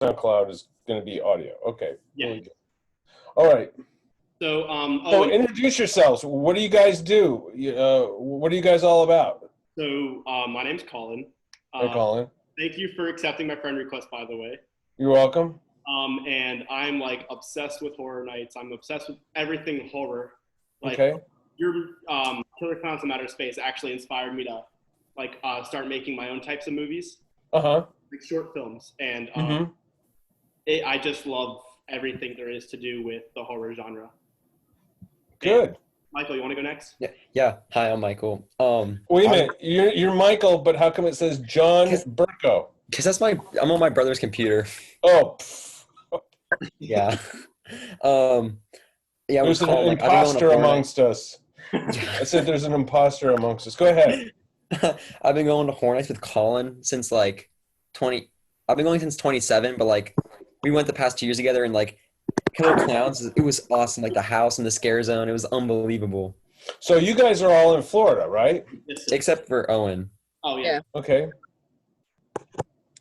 SoundCloud is going to be audio. Okay. Yeah. Really good. All right. So, So introduce yourselves. What do you guys do? What are you guys all about? So, my name's Colin. Hey, Colin. Thank you for accepting my friend request, by the way. You're welcome. And I'm like obsessed with horror nights. I'm obsessed with everything horror. Like, Okay. Your Killer Clowns from Outer Space actually inspired me to start making my own types of movies, Uh-huh. like short films. And I just love everything there is to do with the horror genre. Good. And, Michael, you want to go next? Yeah. Hi, I'm Michael. Wait a minute. You're Michael, but how come it says John Burko? Because I'm on my brother's computer. Oh. Yeah. There's an imposter amongst us. I said there's an imposter amongst us. Go ahead. I've been going to Horror Nights with Colin since I've been going since 27, but we went the past 2 years together, and Killer Clowns, it was awesome. The house and the scare zone, it was unbelievable. So you guys are all in Florida, right? Yes, except for Owen. Oh yeah. Okay.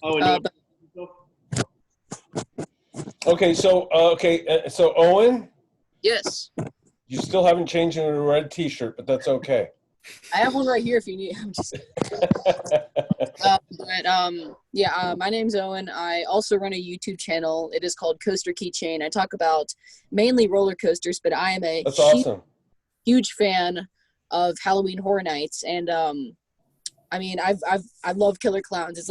Oh, okay. So so Owen. Yes. You still haven't changed into a red T-shirt, but that's okay. I have one right here if you need. I'm just. My name's Owen. I also run a YouTube channel. It is called Coaster Keychain. I talk about mainly roller coasters, but I am a huge fan of Halloween Horror Nights, and I love Killer Clowns. It's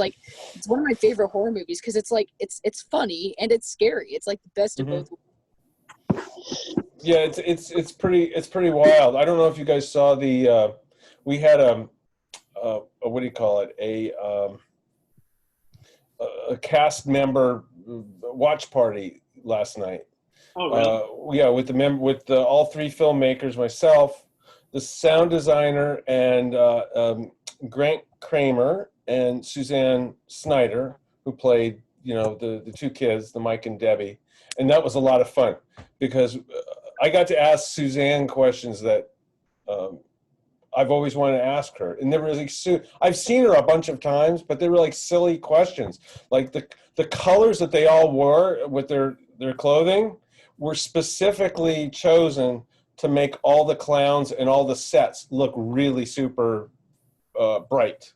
it's one of my favorite horror movies because it's funny and it's scary. It's the best of both. Yeah, it's pretty wild. I don't know if you guys saw we had what do you call it, a cast member watch party last night. Oh, really? Yeah, with all three filmmakers, myself, the sound designer, and Grant Kramer and Suzanne Snyder, who played the two kids, the Mike and Debbie, and that was a lot of fun because I got to ask Suzanne questions that I've always wanted to ask her, and they were I've seen her a bunch of times, but they were silly questions, the colors that they all wore with their clothing were specifically chosen to make all the clowns and all the sets look really super bright.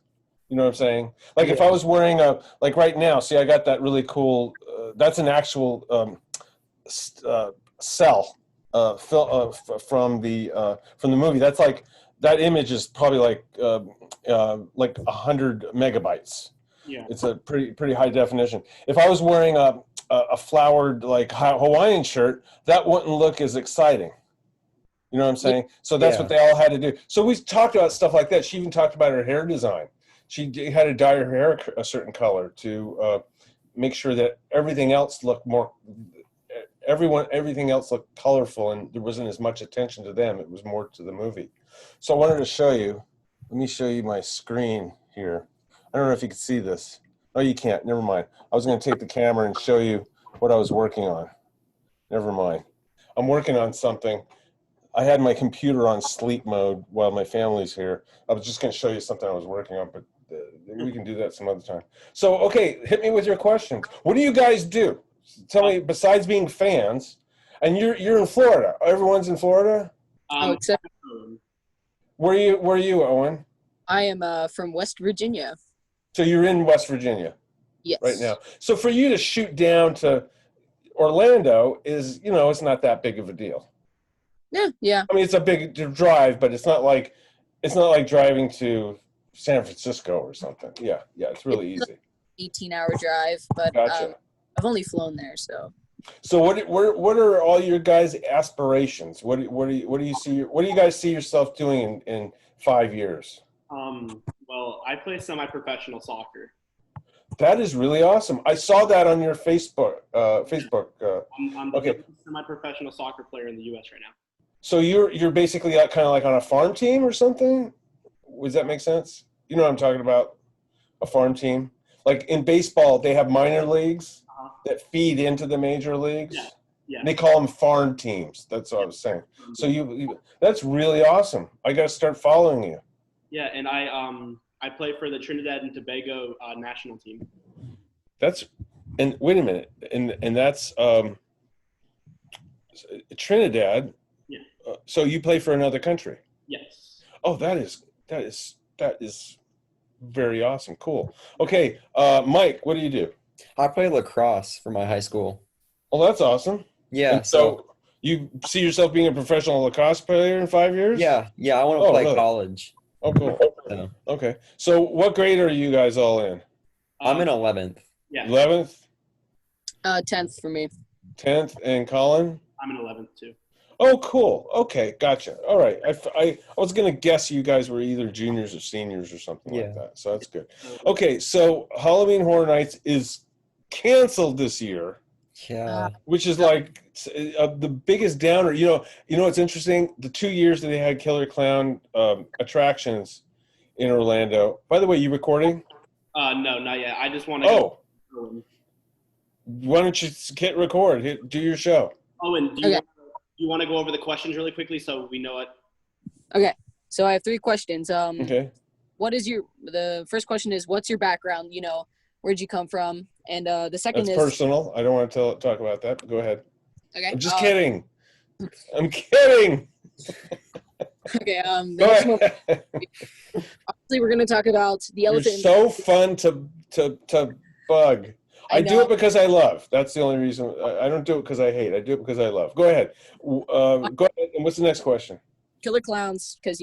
You know what I'm saying? If I was wearing right now, see, I got that really cool. That's an actual cell from the movie. That's that image is probably 100 megabytes. Yeah, it's a pretty high definition. If I was wearing a flowered Hawaiian shirt, that wouldn't look as exciting. You know what I'm saying? So that's what they all had to do. So we talked about stuff like that. She even talked about her hair design. She had to dye her hair a certain color to make sure that everything else looked everything else looked colorful, and there wasn't as much attention to them. It was more to the movie. So I wanted to show you. Let me show you my screen here. I don't know if you can see this. Oh, you can't. Never mind. I was going to take the camera and show you what I was working on. Never mind. I'm working on something. I had my computer on sleep mode while my family's here. I was just going to show you something I was working on, but we can do that some other time. So, okay, hit me with your questions. What do you guys do? Tell me, besides being fans, and you're in Florida. Everyone's in Florida? Except Where are you, Owen? I am from West Virginia. So you're in West Virginia? Yes. Right now. So for you to shoot down to Orlando is, it's not that big of a deal. Yeah. I mean, it's a big drive, but it's not like driving to San Francisco or something. Yeah, it's really easy. 18-hour drive, but gotcha. I've only flown there, so. So what are all your guys' aspirations? What do you guys see yourself doing in 5 years? Well, I play semi-professional soccer. That is really awesome. I saw that on your Facebook. I'm the semi-professional soccer player in the U.S. right now. So you're basically kind of on a farm team or something? Does that make sense? You know what I'm talking about? A farm team? In baseball, they have minor leagues that feed into the major leagues. Yeah. They call them farm teams. That's what I was saying. So that's really awesome. I got to start following you. Yeah, and I play for the Trinidad and Tobago national team. That's And wait a minute, and that's Trinidad. Yeah. So you play for another country? Yes. Oh, that is very awesome. Cool. Okay, Mike, what do you do? I play lacrosse for my high school. Well, that's awesome. Yeah, And so you see yourself being a professional lacrosse player in 5 years? yeah, I want to Oh, play really? college. Oh, cool. So Okay. So what grade are you guys all in? I'm in 11th. Yeah. 11th, 10th for me. 10th, and Colin? I'm in 11th too. Oh, cool. Okay, gotcha. All right. I was going to guess you guys were either juniors or seniors or something like Yeah. that. So that's good. Okay, so Halloween Horror Nights is canceled this year, Yeah. which is like the biggest downer. You know what's interesting? The 2 years that they had Killer Clown attractions in Orlando. By the way, you recording? No, not yet. I just want to. Oh. Why don't you hit record? Do your show. Owen, do you want to go over the questions really quickly so we know it? Okay. So I have 3 questions. Okay. The first question is, what's your background? Where'd you come from? And the second That's is personal. I don't want to talk about that. But go ahead. Okay. I'm just kidding. I'm kidding. Okay. Go Next one, ahead. obviously, we're going to talk about the You're elephant. so fun to bug. I do know. it because I love. That's the only reason. I don't do it because I hate. I do it because I love. Go ahead. Go ahead. And what's the next question? Killer clowns, because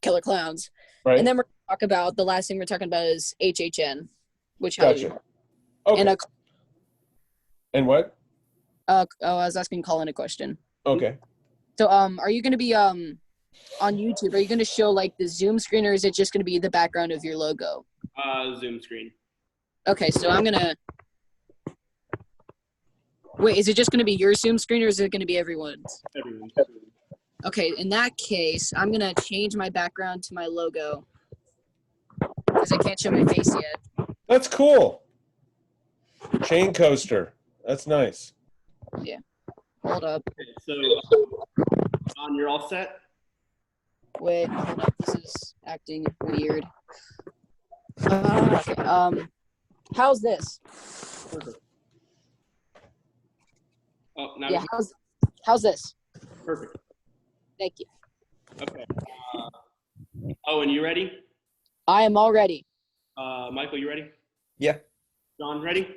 killer clowns. Right. And then we're going to talk about the last thing we're talking about is HHN, which Gotcha. Okay. And what? I was asking Colin a question. Okay. So are you going to be on YouTube? Are you going to show like the Zoom screen, or is it just going to be the background of your logo? Zoom screen. Okay, so I'm going to wait. Is it just going to be your Zoom screen, or is it going to be everyone's? Everyone. Okay, in that case, I'm going to change my background to my logo because I can't show my face yet. That's cool. Chain coaster. That's nice. Yeah. Hold up. Okay, so, John, you're all set? Wait, hold up. This is acting weird. Okay. How's this? Perfect. Oh, now Yeah. How's this? Perfect. Thank you. Okay. Owen, you ready? I am all ready. Michael, you ready? Yeah. John, ready?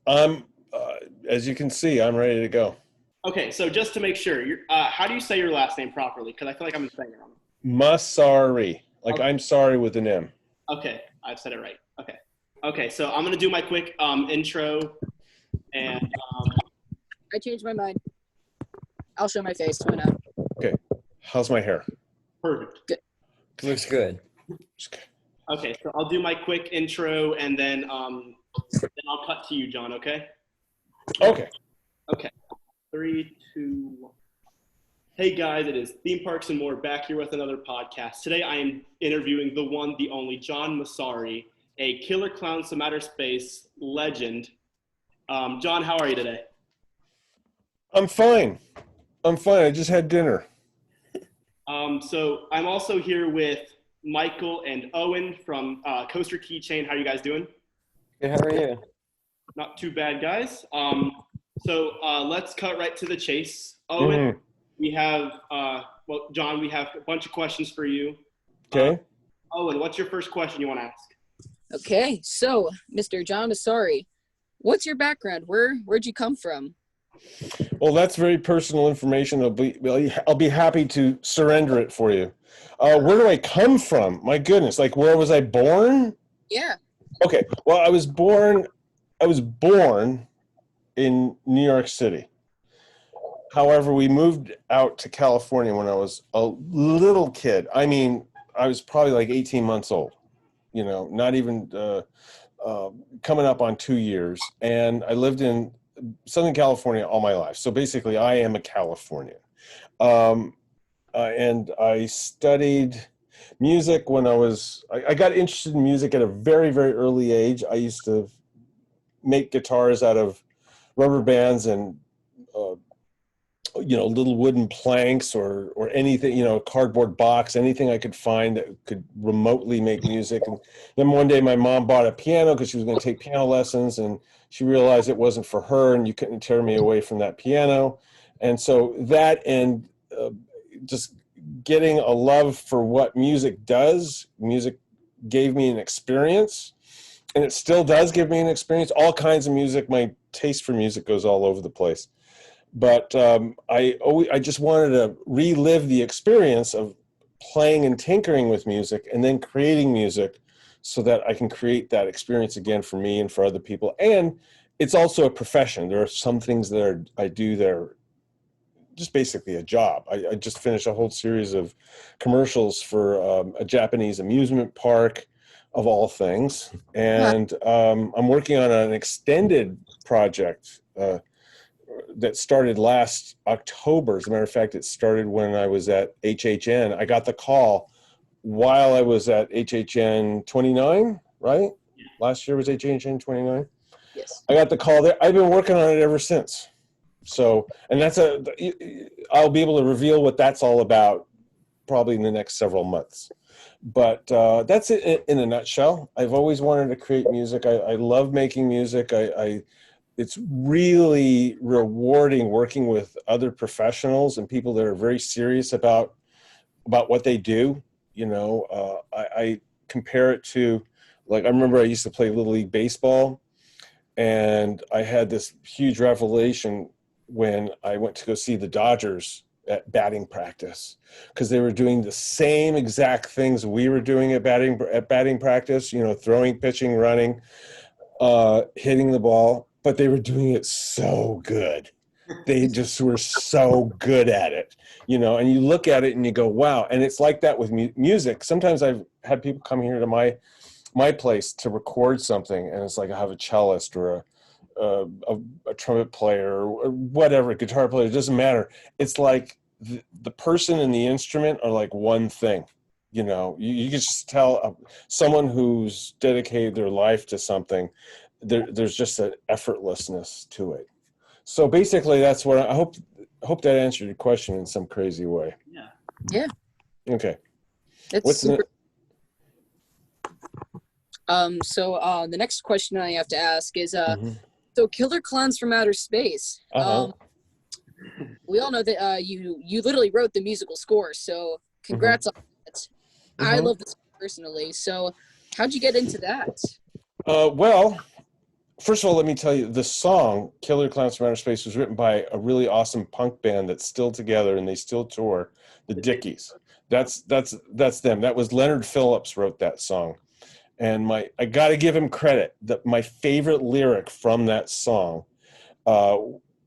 As you can see, I'm ready to go. Okay, so just to make sure, how do you say your last name properly? Because I feel like I'm saying it wrong. Massari. Like Okay. I'm sorry with an M. Okay, I've said it right. Okay, so I'm going to do my quick intro. And I changed my mind. I'll show my face. Why not? Okay. How's my hair? perfect. Looks good. Okay, so I'll do my quick intro and then I'll cut to you, John, okay? Okay. Okay. 3, 2, 1. Hey guys, it is Theme Parks and More back here with another podcast. Today I am interviewing the one, the only John Massari, a Killer Clowns from Outer Space legend. John, how are you today? I'm fine. I just had dinner. So I'm also here with Michael and Owen from Coaster Keychain. How are you guys doing? Good, how are you? Not too bad, guys. So let's cut right to the chase. Owen, we have, John, we have a bunch of questions for you. Okay. Owen, what's your first question you want to ask? Okay, so Mr. John Massari, what's your background? Where'd you come from? Well, that's very personal information. I'll be happy to surrender it for you. Where do I come from? My goodness, like where was I born? Yeah. Okay. Well, I was born in New York City. However, we moved out to California when I was a little kid. I mean, I was probably like 18 months old, not even coming up on 2 years. And I lived in Southern California all my life. So basically, I am a Californian. And I studied music when I got interested in music at a very, very early age. I used to make guitars out of rubber bands and little wooden planks or anything, a cardboard box, anything I could find that could remotely make music. And then one day my mom bought a piano because she was going to take piano lessons, and she realized it wasn't for her, and you couldn't tear me away from that piano. And so that, and just getting a love for what music does. Music gave me an experience, and it still does give me an experience. All kinds of music. My taste for music goes all over the place. But I just wanted to relive the experience of playing and tinkering with music and then creating music so that I can create that experience again for me and for other people. And it's also a profession. There are some things that I do that are just basically a job. I just finished a whole series of commercials for a Japanese amusement park, of all things. And I'm working on an extended project that started last October. As a matter of fact, it started when I was at HHN. I got the call while I was at HHN 29, right? Last year was HHN 29. Yes. I got the call there. I've been working on it ever since. So, and I'll be able to reveal what that's all about probably in the next several months. But that's it in a nutshell. I've always wanted to create music. I love making music. It's really rewarding working with other professionals and people that are very serious about what they do. I compare it to, like, I remember I used to play Little League Baseball, and I had this huge revelation when I went to go see the Dodgers at batting practice, because they were doing the same exact things we were doing at batting practice, throwing, pitching, running, hitting the ball, but they were doing it so good. They just were so good at it, and you look at it and you go, wow. And it's like that with music. Sometimes I've had people come here to my place to record something, and it's like I have a cellist or a trumpet player or whatever, guitar player, it doesn't matter. It's like the person and the instrument are like one thing. You can just tell someone who's dedicated their life to something, there's just an effortlessness to it. So basically that's what I hope that answered your question in some crazy way. Yeah. Okay. It's What's super. So the next question I have to ask is so Killer Clowns from Outer Space. We all know that you literally wrote the musical score, so congrats on that. I love this personally. So how'd you get into that? Well, first of all, let me tell you, the song Killer Clowns from Outer Space was written by a really awesome punk band that's still together and they still tour, the Dickies. That's them. That was Leonard Phillips wrote that song. And I got to give him credit that my favorite lyric from that song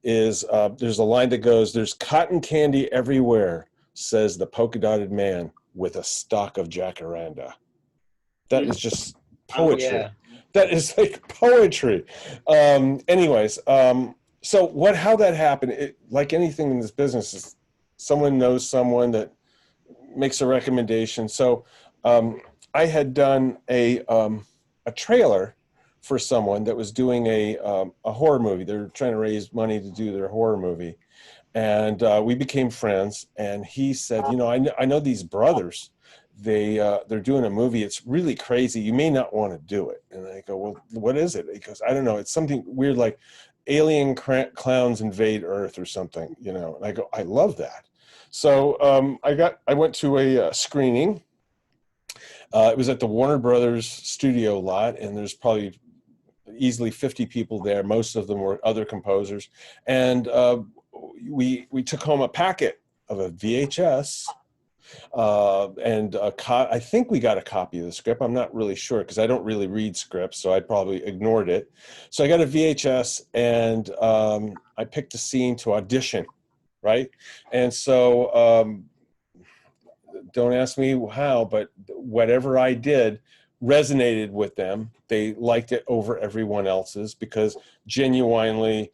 is there's a line that goes, "There's cotton candy everywhere," says the polka dotted man with a stock of jacaranda. That is just poetry. Yeah. That is like poetry. Anyways, so how that happened, like anything in this business, is someone knows someone that makes a recommendation. So I had done a trailer for someone that was doing a horror movie. They were trying to raise money to do their horror movie. And we became friends. And he said, I know these brothers. They're doing a movie. It's really crazy. You may not want to do it. And I go, well, what is it? He goes, I don't know. It's something weird, like alien clowns invade Earth or something, And I go, I love that. So I went to a screening. It was at the Warner Brothers studio lot, and there's probably easily 50 people there. Most of them were other composers. And we took home a packet of a VHS, and I think we got a copy of the script. I'm not really sure because I don't really read scripts, so I probably ignored it. So I got a VHS, and I picked a scene to audition, right? And so don't ask me how, but whatever I did resonated with them. They liked it over everyone else's because genuinely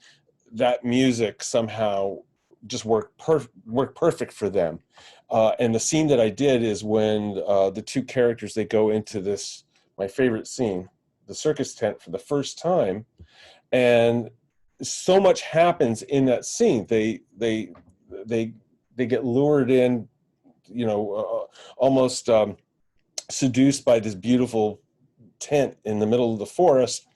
that music somehow just worked perfect for them. And the scene that I did is when the two characters, they go into this, my favorite scene, the circus tent for the first time. And so much happens in that scene. They they get lured in, almost seduced by this beautiful tent in the middle of the forest.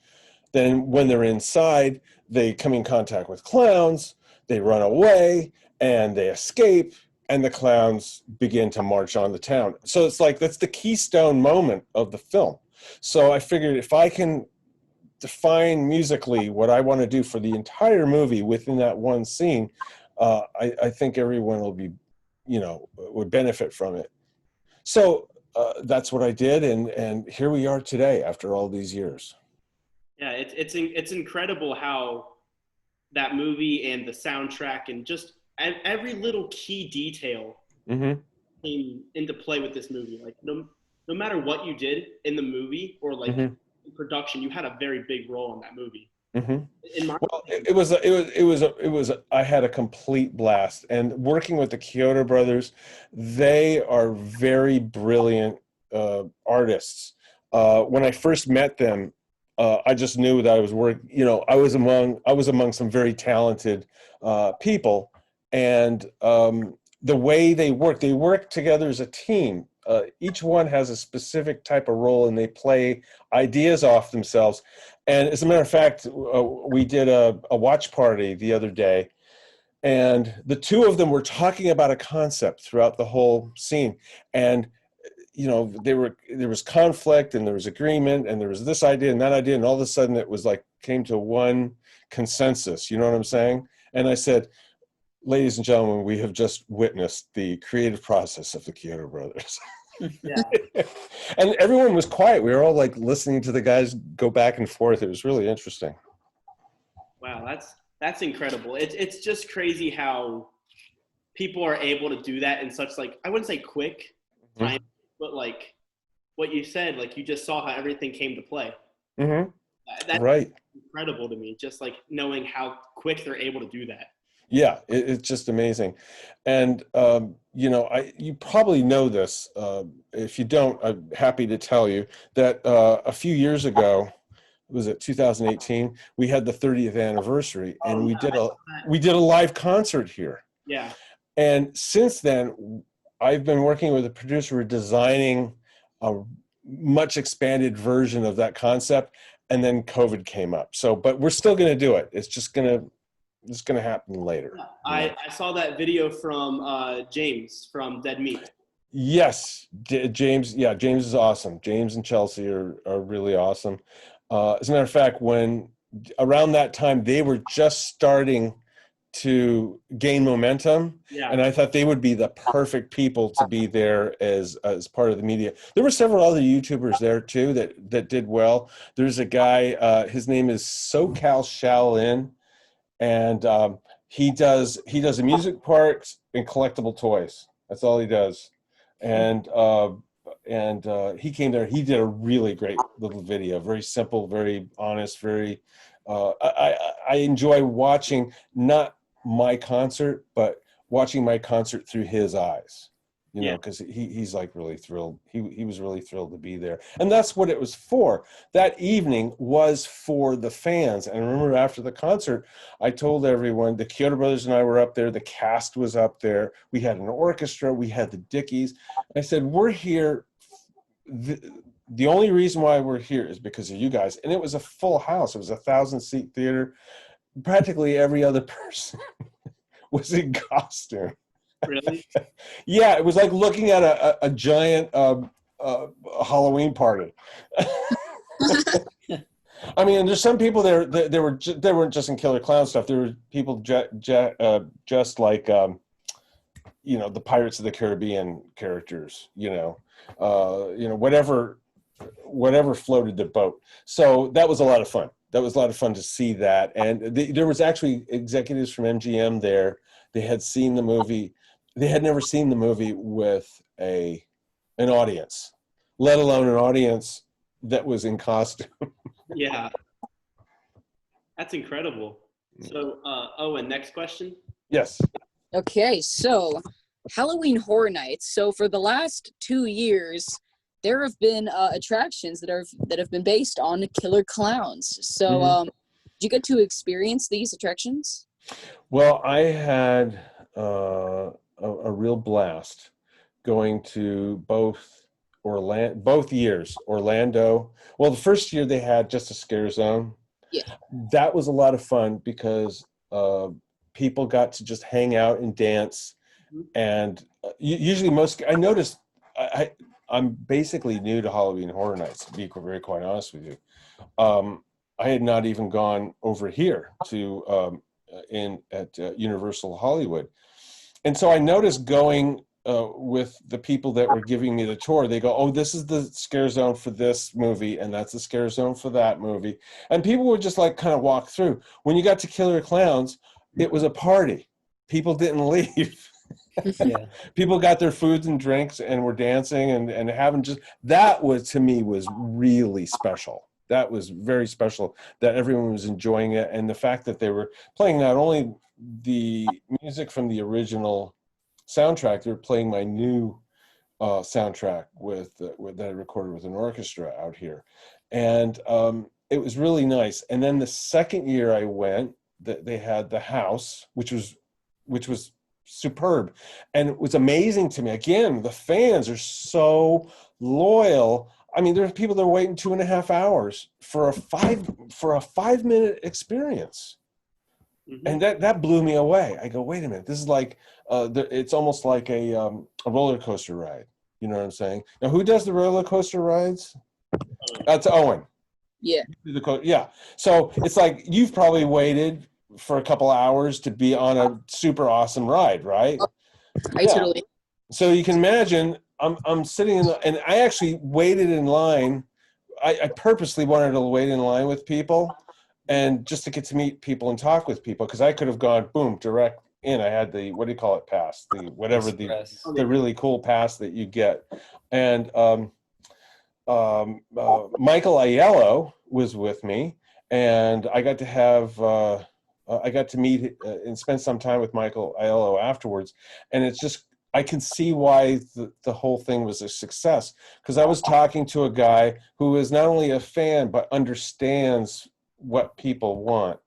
Then when they're inside, they come in contact with clowns, they run away, and they escape, and the clowns begin to march on the town. So it's like, that's the keystone moment of the film. So I figured if I can define musically what I want to do for the entire movie within that one scene, I think everyone will be, would benefit from it. So that's what I did, and here we are today after all these years. Yeah, it's incredible how that movie and the soundtrack and just every little key detail came into play with this movie. Like no matter what you did in the movie or like in production, you had a very big role in that movie. I had a complete blast, and working with the Kyoto brothers, they are very brilliant artists. When I first met them, I just knew that I was I was among some very talented people, and the way they work together as a team. Each one has a specific type of role, and they play ideas off themselves. And as a matter of fact, we did a watch party the other day, and the two of them were talking about a concept throughout the whole scene. And there was conflict, and there was agreement, and there was this idea and that idea, and all of a sudden it was like came to one consensus. You know what I'm saying? And I said, ladies and gentlemen, we have just witnessed the creative process of the Kyoto brothers. Yeah. And everyone was quiet. We were all like listening to the guys go back and forth. It was really interesting. Wow, that's incredible. It's just crazy how people are able to do that in such, like, I wouldn't say quick time, but like what you said, like you just saw how everything came to play. That's right. Incredible to me, just like knowing how quick they're able to do that. Yeah, it's just amazing. And, you probably know this. If you don't, I'm happy to tell you that a few years ago, was it 2018, we had the 30th anniversary, and we did a live concert here. Yeah. And since then, I've been working with a producer designing a much expanded version of that concept, and then COVID came up. So, but we're still going to do it. It's just going to happen later. I saw that video from James from Dead Meat. Yes, James. Yeah, James is awesome. James and Chelsea are really awesome. As a matter of fact, when around that time they were just starting to gain momentum, and I thought they would be the perfect people to be there as part of the media. There were several other YouTubers there too that did well. There's a guy, his name is SoCal Shaolin, and he does amusement parks and collectible toys. That's all he does. And he came there. He did a really great little video, very simple, very honest, very. I enjoy watching not my concert, but watching my concert through his eyes. Because he's like really thrilled. He was really thrilled to be there, and that's what it was for. That evening was for the fans. And I remember after the concert, I told everyone, the Kyoto brothers and I were up there. The cast was up there. We had an orchestra. We had the Dickies. I said, we're here. The only reason why we're here is because of you guys. And it was a full house. It was a 1,000-seat theater. Practically every other person was in costume. Really? Yeah, it was like looking at a giant Halloween party. I mean, there's some people there. They weren't just in Killer Clown stuff. There were people just like the Pirates of the Caribbean characters. Whatever floated the boat. So that was a lot of fun. That was a lot of fun to see that. And there was actually executives from MGM there. They had seen the movie. They had never seen the movie with an audience, let alone an audience that was in costume. Yeah. That's incredible. So, Owen, next question. Yes. Okay, so Halloween Horror Nights. So for the last 2 years, there have been attractions that have been based on killer clowns. So did you get to experience these attractions? Well, I had a real blast going to both years. Orlando. Well, the first year they had just a scare zone. Yeah. That was a lot of fun because people got to just hang out and dance. And usually I noticed I'm basically new to Halloween Horror Nights, to be very quite honest with you. I had not even gone over here to at Universal Hollywood. And so I noticed going with the people that were giving me the tour, they go, oh, this is the scare zone for this movie, and that's the scare zone for that movie. And people would just like kind of walk through. When you got to Killer Clowns, it was a party. People didn't leave. Yeah. People got their foods and drinks and were dancing and having that was, to me, was really special. That was very special that everyone was enjoying it. And the fact that they were playing not only the music from the original soundtrack, they were playing my new soundtrack that I recorded with an orchestra out here. And it was really nice. And then the second year I went, they had the house, which was superb. And it was amazing to me. Again, the fans are so loyal. I mean, there's people that are waiting 2.5 hours for a 5-minute experience. Mm-hmm. And that blew me away. I go, wait a minute, this is like, it's almost like a roller coaster ride. You know what I'm saying? Now, who does the roller coaster rides? That's Owen. Yeah. Yeah. So it's like you've probably waited for a couple hours to be on a super awesome ride, right? Totally. So you can imagine I'm sitting and I actually waited in line. I purposely wanted to wait in line with people and just to get to meet people and talk with people, because I could have gone boom direct in. I had the, what do you call it, pass, the whatever, the really cool pass that you get. And Michael Aiello was with me, and I got to have I got to meet and spend some time with Michael Aiello afterwards. And it's just, I can see why the whole thing was a success, because I was talking to a guy who is not only a fan, but understands what people want,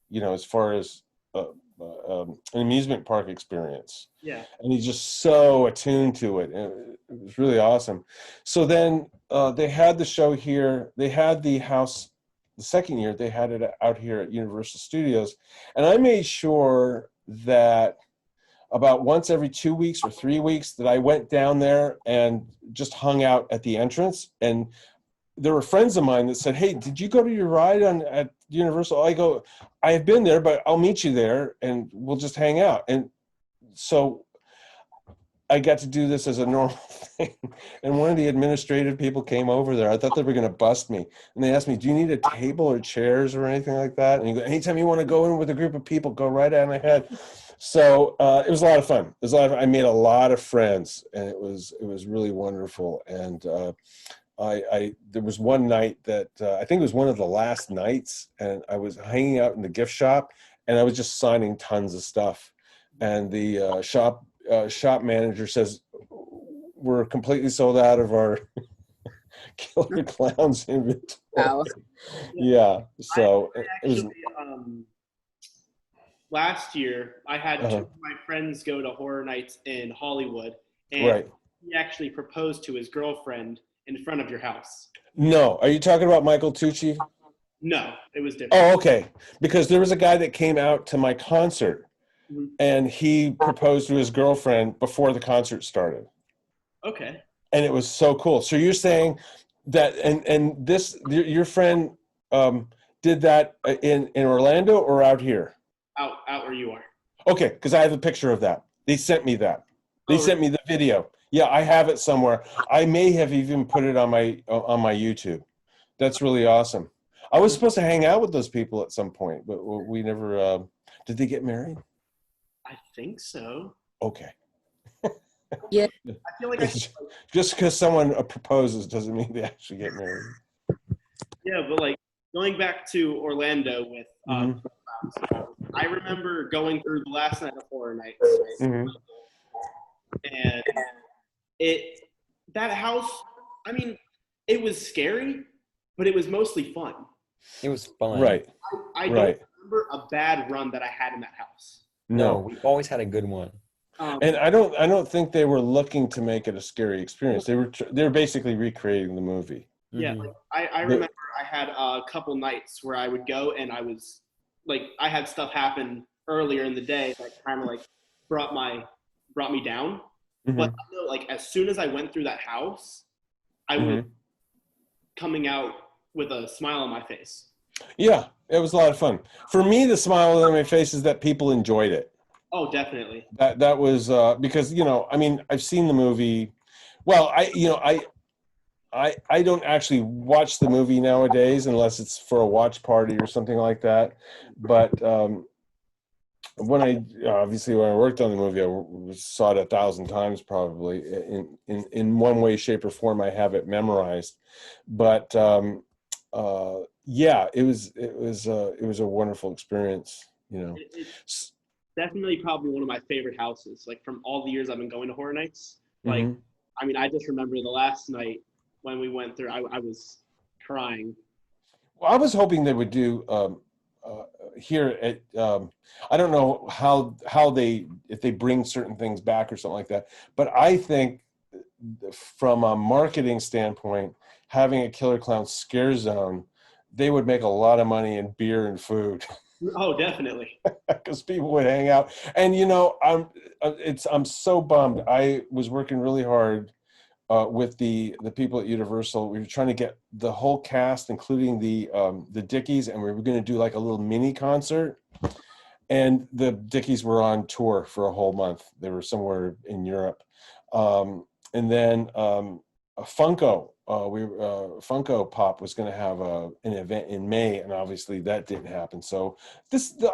you know, as far as an amusement park experience. Yeah. And he's just so attuned to it. And it was really awesome. So then they had the show here. They had the house. The second year, they had it out here at Universal Studios. And I made sure that about once every 2 weeks or 3 weeks that I went down there and just hung out at the entrance. And there were friends of mine that said, hey, did you go to your ride at Universal? I go, I have been there, but I'll meet you there and we'll just hang out. And so I got to do this as a normal thing. And one of the administrative people came over there. I thought they were going to bust me. And they asked me, do you need a table or chairs or anything like that? And he goes, anytime you want to go in with a group of people, go right on ahead. So it was a lot of fun. It was a lot of fun. I made a lot of friends, and it was really wonderful. And there was one night that I think it was one of the last nights, and I was hanging out in the gift shop, and I was just signing tons of stuff. And the shop manager says, we're completely sold out of our Killer Clowns inventory. Wow. Yeah. So it was. Last year, I had two of my friends go to Horror Nights in Hollywood, and right. He actually proposed to his girlfriend in front of your house. No. Are you talking about Michael Tucci? No, it was different. Oh, okay. Because there was a guy that came out to my concert, and he proposed to his girlfriend before the concert started. Okay. And it was so cool. So you're saying that, and this, your friend did that in Orlando or out here? Out where you are. Okay, because I have a picture of that. They sent me that. They sent me the video. Yeah, I have it somewhere. I may have even put it on my YouTube. That's really awesome. I was supposed to hang out with those people at some point, but we never. Did they get married? I think so. Okay. Yeah. I feel like just because someone proposes doesn't mean they actually get married. Yeah, but like going back to Orlando with I remember going through the last night of Horror Nights, and that house, I mean, it was scary, but it was mostly fun. It was fun. Right. I don't remember a bad run that I had in that house. No, we've always had a good one. And I don't think they were looking to make it a scary experience. They were basically recreating the movie. Yeah, like, I remember I had a couple nights where I would go and I was like, I had stuff happen earlier in the day that kind of like brought me down. But I know, like, as soon as I went through that house, I was coming out with a smile on my face. Yeah, it was a lot of fun. For me, the smile on my face is that people enjoyed it. Oh, definitely. That was because I mean, I've seen the movie. Well, I don't actually watch the movie nowadays unless it's for a watch party or something like that. But when I worked on the movie, I saw it 1,000 times probably in one way, shape, or form. I have it memorized. But yeah, it was a wonderful experience. It's definitely probably one of my favorite houses. Like, from all the years I've been going to horror nights. Like, I mean, I just remember the last night when we went through, I was crying. Well, I was hoping they would do here at I don't know how if they bring certain things back or something like that, but I think from a marketing standpoint, having a Killer Clown scare zone, they would make a lot of money in beer and food. Oh, definitely. Because people would hang out, and I'm so bummed. I was working really hard with the people at Universal. We were trying to get the whole cast, including the Dickies, and we were going to do like a little mini concert. And the Dickies were on tour for a whole month. They were somewhere in Europe, and then Funko Pop was going to have an event in May, and obviously that didn't happen. So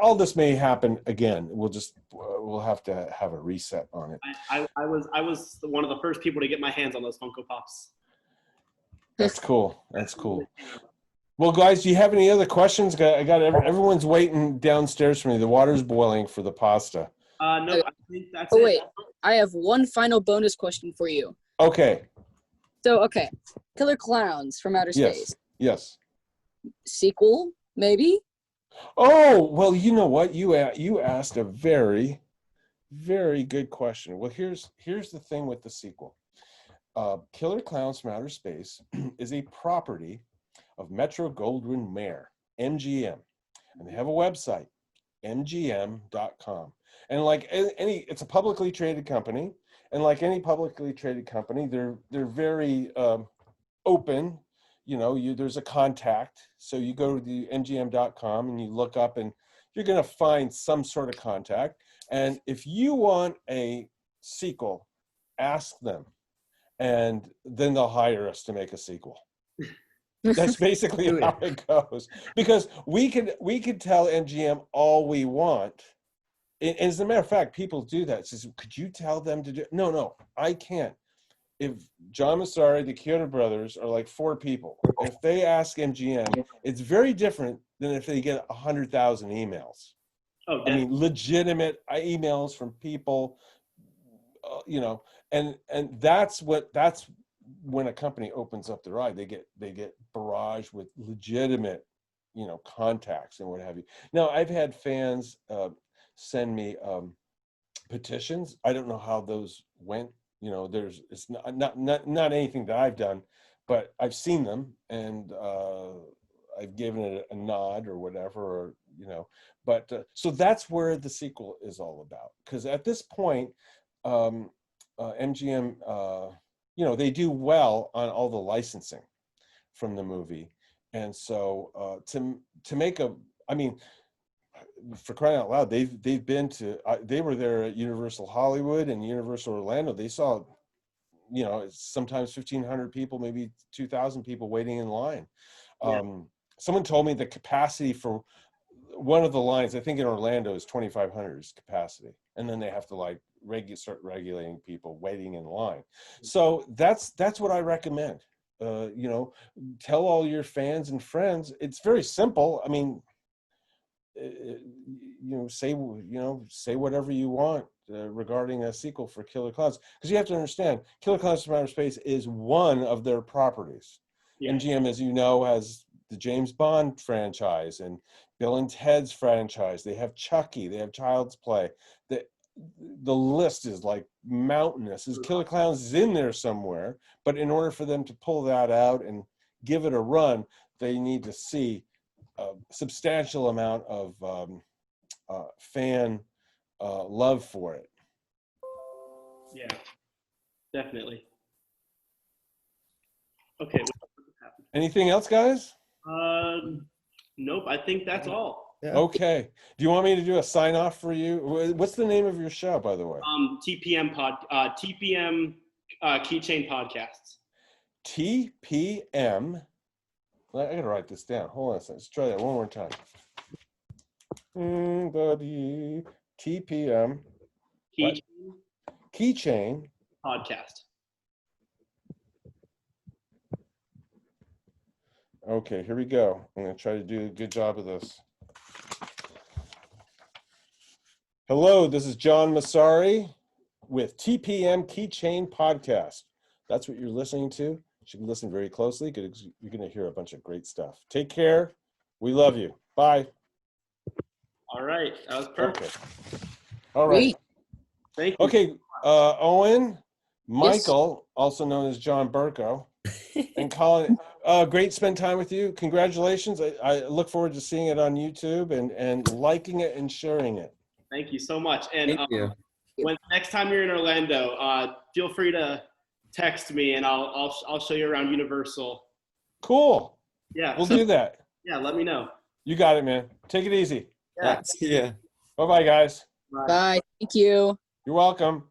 all this may happen again. We'll have to have a reset on it. I was one of the first people to get my hands on those Funko Pops. That's cool. That's cool. Well, guys, do you have any other questions? I got everyone's waiting downstairs for me. The water's boiling for the pasta. No, I think that's it. Wait, I have one final bonus question for you. Okay. So, okay, Killer Clowns from Outer Space. Yes. Sequel, maybe? Oh, well, you know what? You asked a very, very good question. Well, here's the thing with the sequel. Killer Clowns from Outer Space is a property of Metro-Goldwyn-Mayer, MGM, and they have a website, mgm.com. And like it's a publicly traded company, and like any publicly traded company, they're very open. There's a contact, so you go to the mgm.com and you look up, and you're going to find some sort of contact. And if you want a sequel, ask them, and then they'll hire us to make a sequel. That's basically how it goes. Because we could tell MGM all we want. And as a matter of fact, people do that. It says, could you tell them to do? No, I can't. If John Massari, the Kyoto brothers, are like 4 people, if they ask MGM, it's very different than if they get 100,000 emails. Oh, I mean, legitimate emails from people, and that's when a company opens up their eye. They get barraged with legitimate, contacts and what have you. Now, I've had fans send me petitions. I don't know how those went. It's not anything that I've done, but I've seen them, and I've given it a nod or whatever, but so that's where the sequel is all about. Because at this point, MGM, they do well on all the licensing from the movie, and so to make for crying out loud, they've been to they were there at Universal Hollywood and Universal Orlando. They saw sometimes 1,500 people, maybe 2,000 people waiting in line. Someone told me the capacity for one of the lines, I think in Orlando, is 2,500 is capacity, and then they have to start regulating people waiting in line. So that's what I recommend. Tell all your fans and friends. It's very simple. I mean, say whatever you want regarding a sequel for Killer Clowns, because you have to understand, Killer Clowns from Outer Space is one of their properties. MGM, as you know, has the James Bond franchise and Bill and Ted's franchise. They have Chucky. They have Child's Play. the list is like mountainous. His Killer Clowns is in there somewhere, but in order for them to pull that out and give it a run, they need to see a substantial amount of fan love for it. Yeah, definitely. Okay. Anything else, guys? Nope. I think that's all. Yeah. Okay. Do you want me to do a sign off for you? What's the name of your show, by the way? TPM Keychain Podcasts. TPM. I gotta write this down. Hold on a second. Let's try that one more time. Buddy. TPM. Keychain Podcast. Okay, here we go. I'm going to try to do a good job of this. Hello, this is John Massari with TPM Keychain Podcast. That's what you're listening to. You should listen very closely because you're going to hear a bunch of great stuff. Take care. We love you. Bye. All right. That was perfect. Okay. All right. Thank you. Okay, Owen, Michael, also known as John Burko, and Colin, great to spend time with you. Congratulations. I look forward to seeing it on YouTube and liking it and sharing it. Thank you so much. And Thank you. when next time you're in Orlando, feel free to text me and I'll show you around Universal. Cool. Yeah. We'll do that. Yeah, let me know. You got it, man. Take it easy. Yeah. See ya. Bye-bye, guys. Bye. Bye. Thank you. You're welcome.